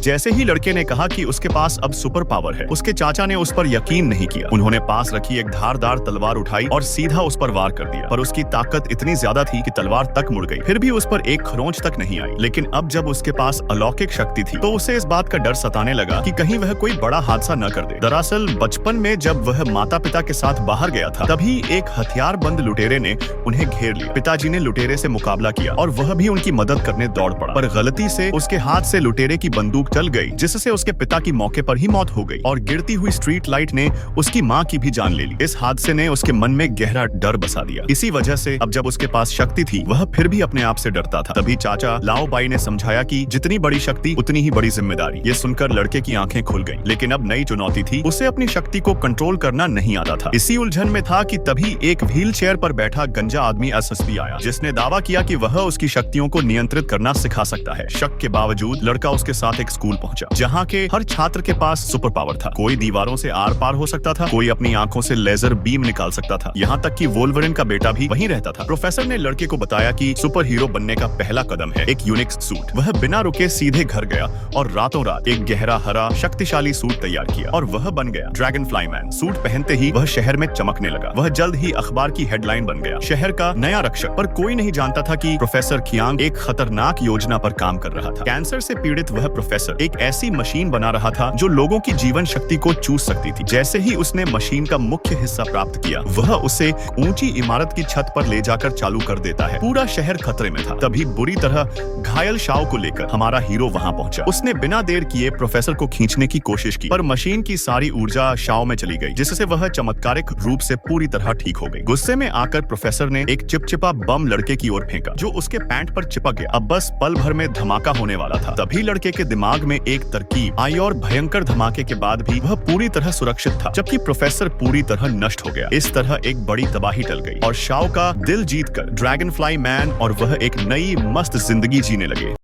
जैसे ही लड़के ने कहा कि उसके पास अब सुपर पावर है, उसके चाचा ने उस पर यकीन नहीं किया। उन्होंने पास रखी एक धारदार तलवार उठाई और सीधा उस पर वार कर दिया, पर उसकी ताकत इतनी ज्यादा थी कि तलवार तक मुड़ गई। फिर भी उस पर एक खरोंच तक नहीं आई। लेकिन अब जब उसके पास अलौकिक शक्ति थी तो उसे इस बात का डर सताने लगा कि कहीं वह कोई बड़ा हादसा न कर दे। दरअसल बचपन में जब वह माता पिता के साथ बाहर गया था, तभी एक हथियारबंद लुटेरे ने उन्हें घेर लिया। पिताजी ने लुटेरे से मुकाबला किया और वह भी उनकी मदद करने दौड़ पड़ा, पर गलती से उसके हाथ से लुटेरे की बंदूक चल गई, जिससे उसके पिता की मौके पर ही मौत हो गई और गिरती हुई स्ट्रीट लाइट ने उसकी मां की भी जान ले ली। इस हादसे ने उसके मन में गहरा डर बसा दिया। इसी वजह से अब जब उसके पास शक्ति थी, वह फिर भी अपने आप से डरता था। तभी चाचा लाओ बाई ने समझाया कि जितनी बड़ी शक्ति उतनी ही बड़ी जिम्मेदारी। ये सुनकर लड़के की आंखें खुल गईं। लेकिन अब नई चुनौती थी, उसे अपनी शक्ति को कंट्रोल करना नहीं आता था। इसी उलझन में था कि तभी एक व्हील चेयर पर बैठा गंजा आदमी एसएसपी आया, जिसने दावा किया कि वह उसकी शक्तियों को नियंत्रित करना सिखा सकता है। शक के बावजूद लड़का उसके साथ एक स्कूल पहुंचा, जहाँ के हर छात्र के पास सुपर पावर था। कोई दीवारों से आर पार हो सकता था, कोई अपनी आंखों से लेजर बीम निकाल सकता था, यहाँ तक कि वोल्वरिन का बेटा भी वहीं रहता था। प्रोफेसर ने लड़के को बताया कि सुपर हीरो बनने का पहला कदम है एक यूनिक सूट। वह बिना रुके सीधे घर गया और रातों रात एक गहरा हरा शक्तिशाली सूट तैयार किया और वह बन गया ड्रैगन फ्लाई मैन। सूट पहनते ही वह शहर में चमकने लगा। वह जल्द ही अखबार की हेडलाइन बन गया, शहर का नया रक्षक। पर कोई नहीं जानता था कि प्रोफेसर खियांग एक खतरनाक योजना पर काम कर रहा था। कैंसर से पीड़ित वह प्रोफेसर एक ऐसी मशीन बना रहा था जो लोगों की जीवन शक्ति को चूस सकती थी। जैसे ही उसने मशीन का मुख्य हिस्सा प्राप्त किया, वह उसे ऊंची इमारत की छत पर ले जाकर चालू कर देता है। पूरा शहर खतरे में था। तभी बुरी तरह घायल शाओ को लेकर हमारा हीरो वहां पहुंचा। उसने बिना देर किए प्रोफेसर को खींचने की कोशिश की, पर मशीन की सारी ऊर्जा शाओ में चली गई, जिससे वह चमत्कारिक रूप से पूरी तरह ठीक हो गई। गुस्से में आकर प्रोफेसर ने एक चिपचिपा बम लड़के की ओर फेंका, जो उसके पैंट पर चिपक गया। अब बस पल भर में धमाका होने वाला था। तभी लड़के के दिमाग में एक तरकीब आई और भयंकर धमाके के बाद भी वह पूरी तरह सुरक्षित था, जबकि प्रोफेसर पूरी तरह नष्ट हो गया। इस तरह एक बड़ी तबाही टल गई और शाओ का दिल जीतकर ड्रैगन फ्लाई मैन और वह एक नई मस्त जिंदगी जीने लगे।